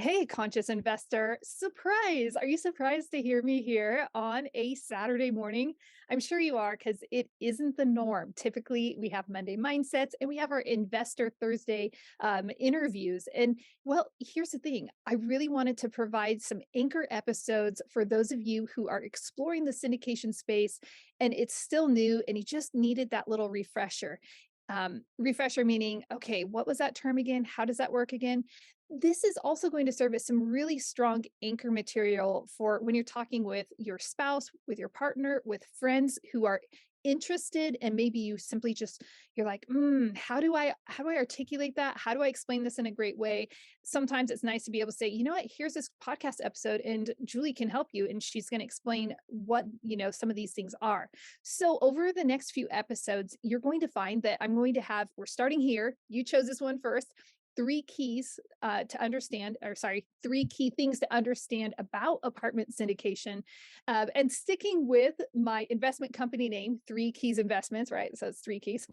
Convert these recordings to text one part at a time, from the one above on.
Hey, conscious investor. Surprise! Are you surprised to hear me here on a Saturday morning? I'm sure you are because it isn't the norm. Typically, we have Monday mindsets and we have our Investor Thursday interviews. And well, here's the thing, I really wanted to provide some anchor episodes for those of you who are exploring the syndication space and it's still new and you just needed that little refresher. Refresher meaning, okay, what was that term again? How does that work again? This is also going to serve as some really strong anchor material for when you're talking with your spouse, with your partner, with friends who are interested and maybe you simply just you're like how do I articulate that, how do I explain this in a great way. Sometimes it's nice to be able to say, you know what, here's this podcast episode and Julie can help you and she's going to explain what some of these things are. So over the next few episodes you're going to find that we're starting here, you chose this one first, three keys to understand, or sorry, three key things to understand about apartment syndication. And sticking with my investment company name, Three Keys Investments, right? So it's three keys.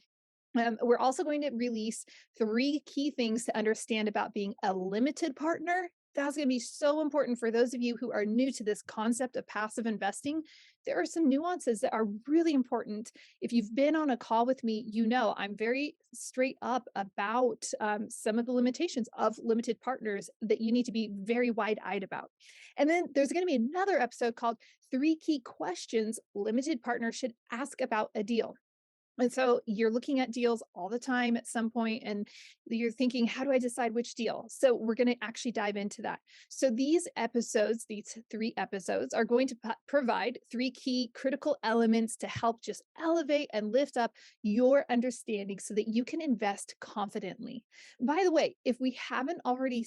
We're also going to release three key things to understand about being a limited partner. That's going to be so important for those of you who are new to this concept of passive investing. There are some nuances that are really important. If you've been on a call with me, you know I'm very straight up about some of the limitations of limited partners that you need to be very wide-eyed about. And then there's going to be another episode called Three Key Questions Limited Partners Should Ask About a Deal. And so you're looking at deals all the time at some point, and you're thinking, how do I decide which deal? So we're going to actually dive into that. So these episodes, these three episodes, are going to provide three key critical elements to help just elevate and lift up your understanding so that you can invest confidently. By the way, if we haven't already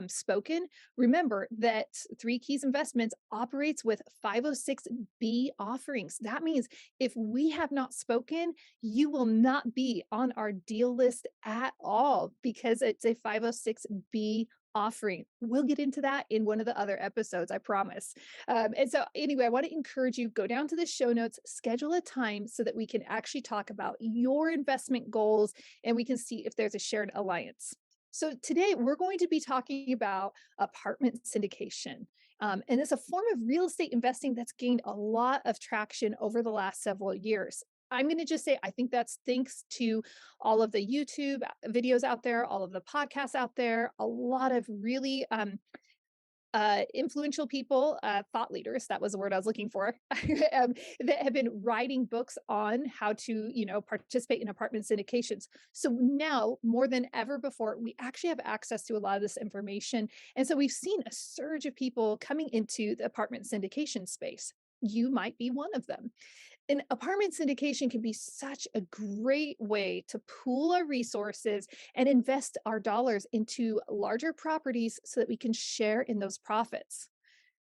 spoken, remember that Three Keys Investments operates with 506B offerings. That means if we have not spoken, you will not be on our deal list at all because it's a 506B offering. We'll get into that in one of the other episodes, I promise. And so, anyway, I want to encourage you, go down to the show notes, schedule a time so that we can actually talk about your investment goals and we can see if there's a shared alliance. So, today we're going to be talking about apartment syndication. And it's a form of real estate investing that's gained a lot of traction over the last several years. I'm going to just say, I think that's thanks to all of the YouTube videos out there, all of the podcasts out there, a lot of really influential people, thought leaders, that was the word I was looking for, that have been writing books on how to, participate in apartment syndications. So now more than ever before, we actually have access to a lot of this information. And so we've seen a surge of people coming into the apartment syndication space. You might be one of them. And apartment syndication can be such a great way to pool our resources and invest our dollars into larger properties so that we can share in those profits.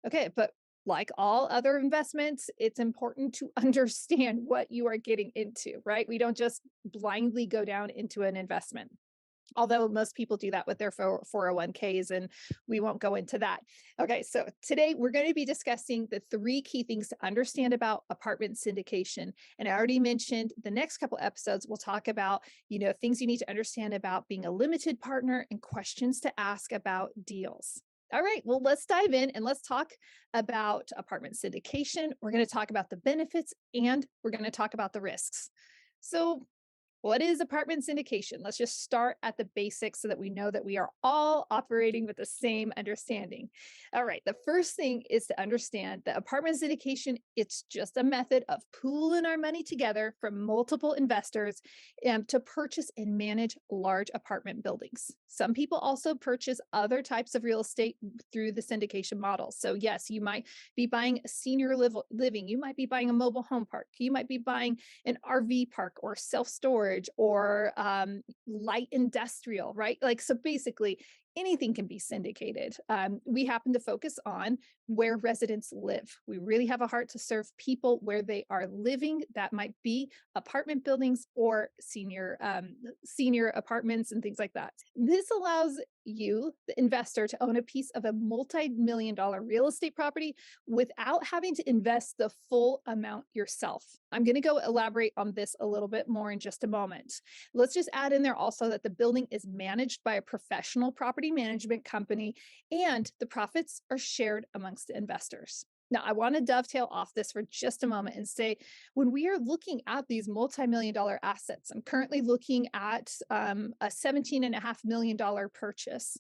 Okay, but like all other investments, it's important to understand what you are getting into, right? We don't just blindly go down into an investment. Although most people do that with their 401ks, and we won't go into that. Okay, so today we're going to be discussing the three key things to understand about apartment syndication. And I already mentioned the next couple episodes, we'll talk about, things you need to understand about being a limited partner and questions to ask about deals. All right, well, let's dive in and let's talk about apartment syndication. We're going to talk about the benefits and we're going to talk about the risks. So, what is apartment syndication? Let's just start at the basics so that we know that we are all operating with the same understanding. All right, the first thing is to understand that apartment syndication, it's just a method of pooling our money together from multiple investors to purchase and manage large apartment buildings. Some people also purchase other types of real estate through the syndication model. So yes, you might be buying a senior living, you might be buying a mobile home park, you might be buying an RV park or self-storage or light industrial, right? Like, so basically anything can be syndicated. We happen to focus on where residents live. We really have a heart to serve people where they are living. That might be apartment buildings or senior apartments and things like that. This allows you, the investor, to own a piece of a multi-million-dollar real estate property without having to invest the full amount yourself. I'm going to go elaborate on this a little bit more in just a moment. Let's just add in there also that the building is managed by a professional property property management company, and the profits are shared amongst the investors. Now, I want to dovetail off this for just a moment and say, when we are looking at these multi-million dollar assets, I'm currently looking at a $17.5 million purchase.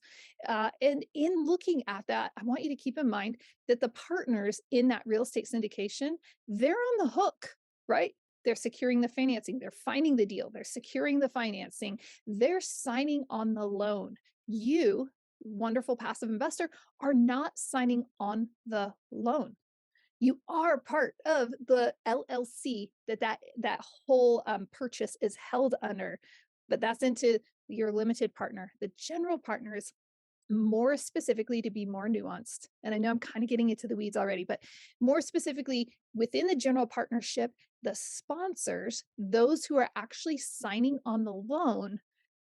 And in looking at that, I want you to keep in mind that the partners in that real estate syndication, they're on the hook, right? They're securing the financing, they're finding the deal, they're securing the financing, they're signing on the loan. You, wonderful passive investor, are not signing on the loan. You are part of the LLC that whole purchase is held under, but that's into your limited partner. The general partners, more specifically, to be more nuanced, and I know I'm kind of getting into the weeds already, but more specifically, within the general partnership, the sponsors, those who are actually signing on the loan,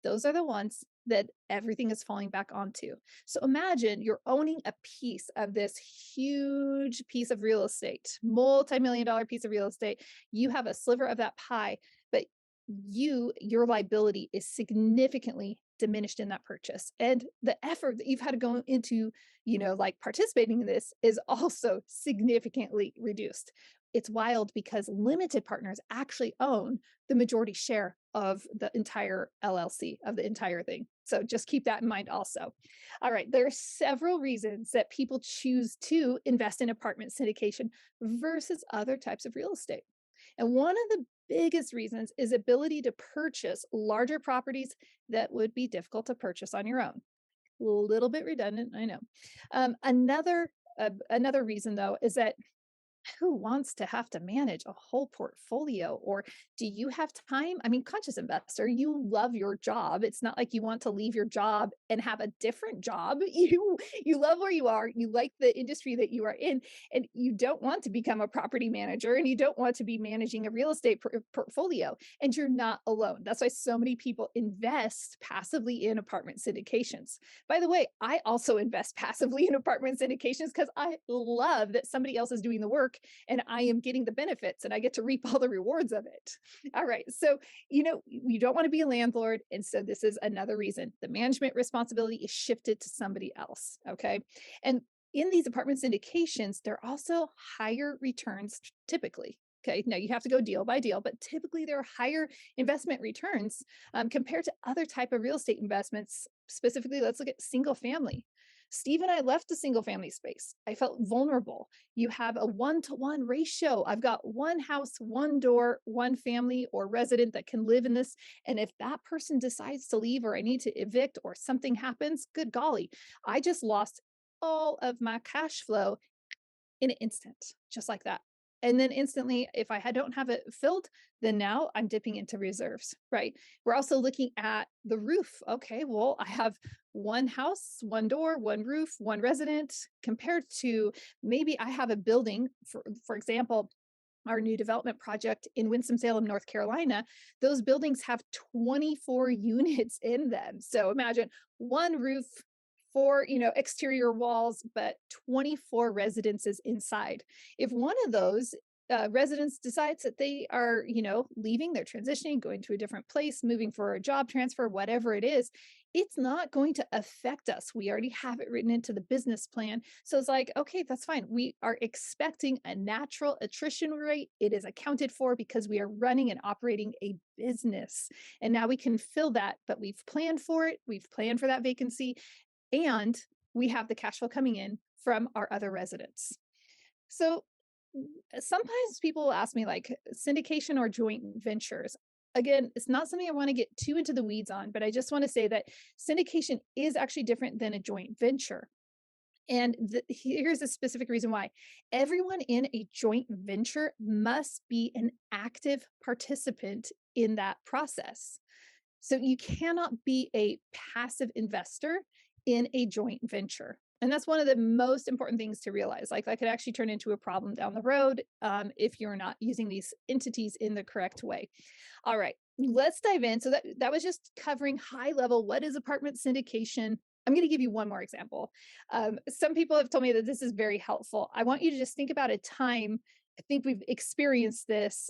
those are the ones that everything is falling back onto. So imagine you're owning a piece of this huge piece of real estate, multi-million dollar piece of real estate. You have a sliver of that pie, but your liability is significantly diminished in that purchase. And the effort that you've had to go into, like participating in this is also significantly reduced. It's wild because limited partners actually own the majority share of the entire LLC, of the entire thing. So just keep that in mind also. All right, there are several reasons that people choose to invest in apartment syndication versus other types of real estate. And one of the biggest reasons is ability to purchase larger properties that would be difficult to purchase on your own. A little bit redundant, I know. Another reason though is that who wants to have to manage a whole portfolio? Or do you have time? I mean, conscious investor, you love your job. It's not like you want to leave your job and have a different job. You love where you are, you like the industry that you are in, and you don't want to become a property manager, and you don't want to be managing a real estate portfolio, and you're not alone. That's why so many people invest passively in apartment syndications. By the way, I also invest passively in apartment syndications because I love that somebody else is doing the work and I am getting the benefits and I get to reap all the rewards of it. All right. So, you don't want to be a landlord. And so this is another reason the management responsibility is shifted to somebody else. Okay. And in these apartment syndications, there are also higher returns typically. Okay. Now you have to go deal by deal, but typically there are higher investment returns compared to other type of real estate investments. Specifically, let's look at single family. Steve and I left the single family space. I felt vulnerable. You have a 1-to-1 ratio. I've got one house, one door, one family or resident that can live in this. And if that person decides to leave or I need to evict or something happens, good golly, I just lost all of my cash flow in an instant, just like that. And then instantly, if don't have it filled, then now I'm dipping into reserves, right? We're also looking at the roof. Okay, well, I have one house, one door, one roof, one resident, compared to maybe I have a building, for example, our new development project in Winston-Salem, North Carolina, those buildings have 24 units in them. So imagine one roof, four, exterior walls, but 24 residences inside. If one of those residents decides that they are, leaving, they're transitioning, going to a different place, moving for a job transfer, whatever it is, it's not going to affect us. We already have it written into the business plan. So it's like, okay, that's fine. We are expecting a natural attrition rate. It is accounted for because we are running and operating a business. And now we can fill that, but we've planned for it. We've planned for that vacancy and we have the cash flow coming in from our other residents. So sometimes people will ask me like syndication or joint ventures. Again, it's not something I want to get too into the weeds on, but I just want to say that syndication is actually different than a joint venture. And here's a specific reason why. Everyone in a joint venture must be an active participant in that process. So you cannot be a passive investor in a joint venture. And that's one of the most important things to realize. Like that could actually turn into a problem down the road if you're not using these entities in the correct way. All right, let's dive in. So that was just covering high level. What is apartment syndication? I'm going to give you one more example. Some people have told me that this is very helpful. I want you to just think about a time. I think we've experienced this.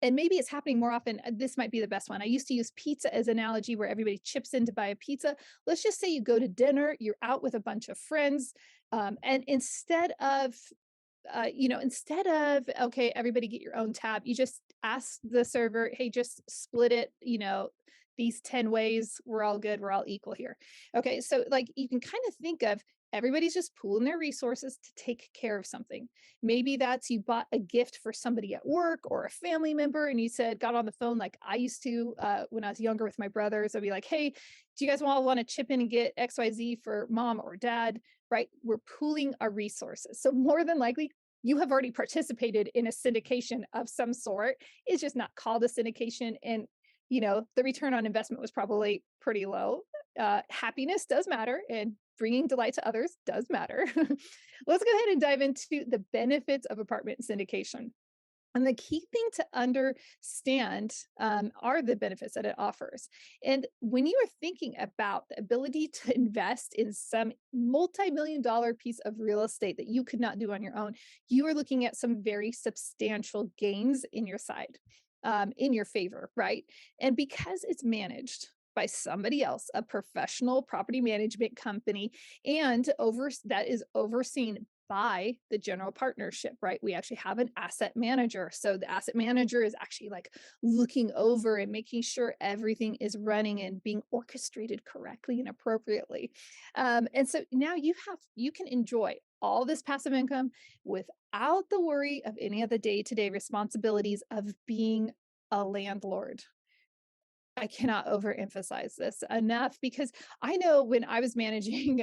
and maybe it's happening more often. This might be the best one. I used to use pizza as an analogy where everybody chips in to buy a pizza. Let's just say you go to dinner, you're out with a bunch of friends, and instead of, okay, everybody get your own tab, you just ask the server, hey, just split it, these 10 ways. We're all good. We're all equal here. Okay. So, like, you can kind of think of everybody's just pooling their resources to take care of something. Maybe that's you bought a gift for somebody at work or a family member, and you said, got on the phone like I used to when I was younger with my brothers. I'd be like, hey, do you guys all want to chip in and get XYZ for mom or dad? Right. We're pooling our resources. So, more than likely, you have already participated in a syndication of some sort. It's just not called a syndication. And, the return on investment was probably pretty low. Happiness does matter, and bringing delight to others does matter. Let's go ahead and dive into the benefits of apartment syndication. And the key thing to understand are the benefits that it offers. And when you are thinking about the ability to invest in some multi-million dollar piece of real estate that you could not do on your own, you are looking at some very substantial gains in your side, in your favor, right? And because it's managed by somebody else, a professional property management company, and over that is overseen by the general partnership, right? We actually have an asset manager. So the asset manager is actually like looking over and making sure everything is running and being orchestrated correctly and appropriately. And so now you can enjoy all this passive income without the worry of any of the day-to-day responsibilities of being a landlord. I cannot overemphasize this enough because I know when I was managing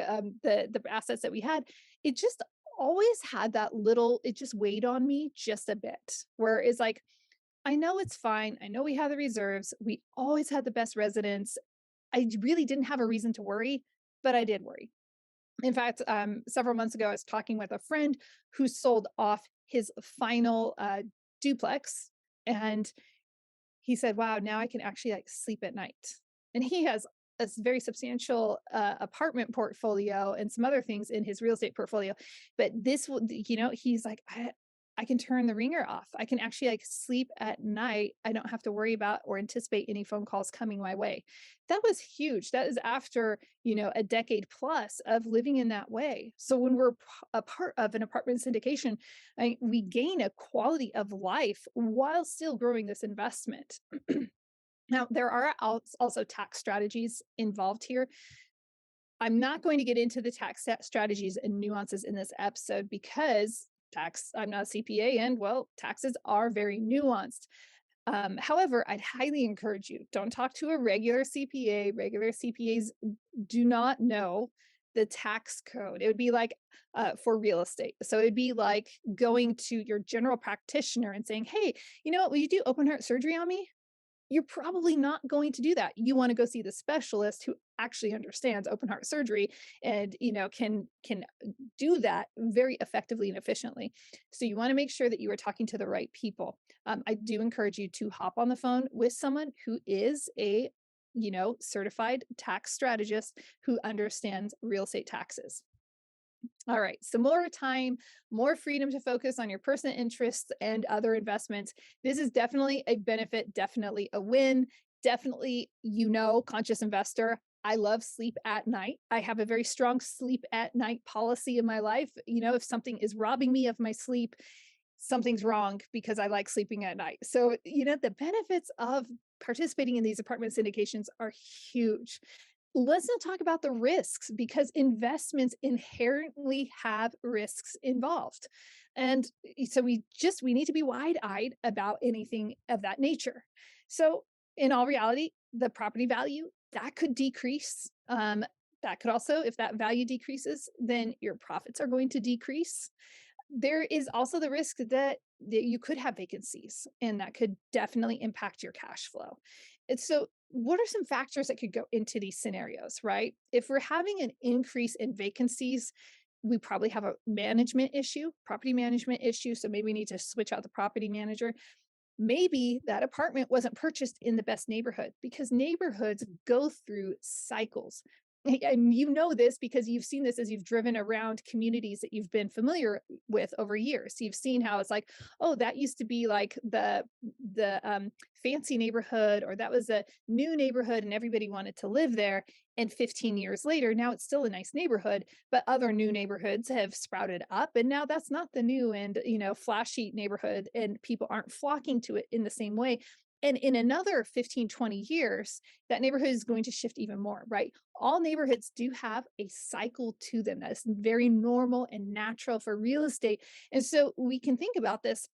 the assets that we had, it just always had that little. It just weighed on me just a bit. Where it's like, I know it's fine. I know we have the reserves. We always had the best residents. I really didn't have a reason to worry, but I did worry. In fact, several months ago, I was talking with a friend who sold off his final duplex, and he said, "Wow, now I can actually like sleep at night." And he has a very substantial apartment portfolio and some other things in his real estate portfolio. But this will, he's like, I can turn the ringer off. I can actually like sleep at night. I don't have to worry about or anticipate any phone calls coming my way. That was huge. That is after, a decade plus of living in that way. So when we're a part of an apartment syndication, we gain a quality of life while still growing this investment. Now, there are also tax strategies involved here. I'm not going to get into the tax strategies and nuances in this episode because I'm not a CPA, and well, taxes are very nuanced. However, I'd highly encourage you, don't talk to a regular CPA. Regular CPAs do not know the tax code. It would be like for real estate. So it'd be like going to your general practitioner and saying, hey, you know what, will you do open heart surgery on me? You're probably not going to do that. You want to go see the specialist who actually understands open heart surgery and can do that very effectively and efficiently. So you want to make sure that you are talking to the right people. I do encourage you to hop on the phone with someone who is a certified tax strategist who understands real estate taxes. All right. So more time, more freedom to focus on your personal interests and other investments. This is definitely a benefit, definitely a win. Definitely, conscious investor. I love sleep at night. I have a very strong sleep at night policy in my life. If something is robbing me of my sleep, something's wrong because I like sleeping at night. So, the benefits of participating in these apartment syndications are huge. Let's not talk about the risks because investments inherently have risks involved. And so we need to be wide-eyed about anything of that nature. So in all reality, the property value that could decrease. That could also, if that value decreases, then your profits are going to decrease. There is also the risk that you could have vacancies, and that could definitely impact your cash flow. And so, what are some factors that could go into these scenarios, right? If we're having an increase in vacancies, we probably have a management issue, property management issue. So maybe we need to switch out the property manager. Maybe that apartment wasn't purchased in the best neighborhood because neighborhoods go through cycles. And you know this because you've seen this as you've driven around communities that you've been familiar with over years. You've seen how it's like, oh, that used to be like the fancy neighborhood, or that was a new neighborhood, and everybody wanted to live there. And 15 years later, now it's still a nice neighborhood, but other new neighborhoods have sprouted up, and now that's not the new and flashy neighborhood, and people aren't flocking to it in the same way. And in another 15, 20 years, that neighborhood is going to shift even more, right? All neighborhoods do have a cycle to them that is very normal and natural for real estate. And so we can think about this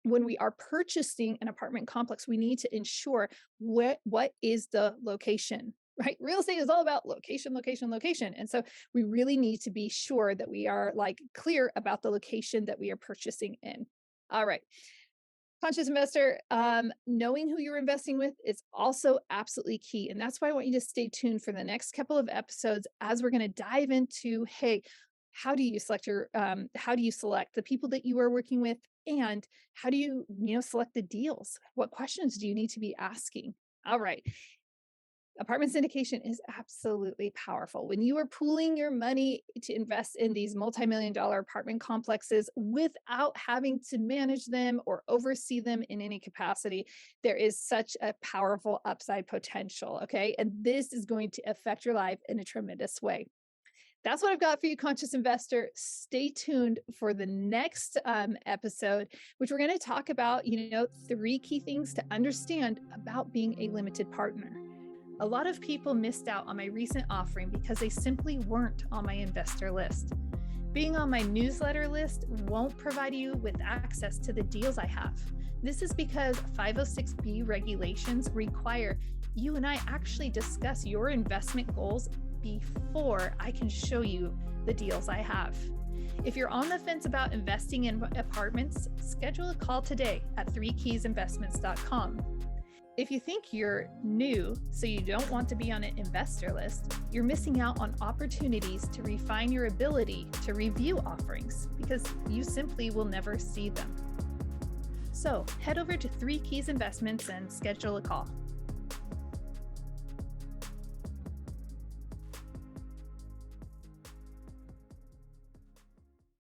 when we are purchasing an apartment complex. We need to ensure what is the location, right? Real estate is all about location, location, location. And so we really need to be sure that we are like clear about the location that we are purchasing in. All right. Conscious investor, knowing who you're investing with is also absolutely key. And that's why I want you to stay tuned for the next couple of episodes as we're going to dive into, hey, how do you select how do you select the people that you are working with? And how do you select the deals? What questions do you need to be asking? All right. Apartment syndication is absolutely powerful. When you are pooling your money to invest in these multi-million-dollar apartment complexes without having to manage them or oversee them in any capacity, there is such a powerful upside potential. Okay. And this is going to affect your life in a tremendous way. That's what I've got for you, conscious investor. Stay tuned for the next episode, which we're going to talk about, 3 key things to understand about being a limited partner. A lot of people missed out on my recent offering because they simply weren't on my investor list. Being on my newsletter list won't provide you with access to the deals I have. This is because 506B regulations require you and I actually discuss your investment goals before I can show you the deals I have. If you're on the fence about investing in apartments, schedule a call today at 3keysinvestments.com. If you think you're new, so you don't want to be on an investor list, you're missing out on opportunities to refine your ability to review offerings because you simply will never see them. So head over to 3 Keys Investments and schedule a call.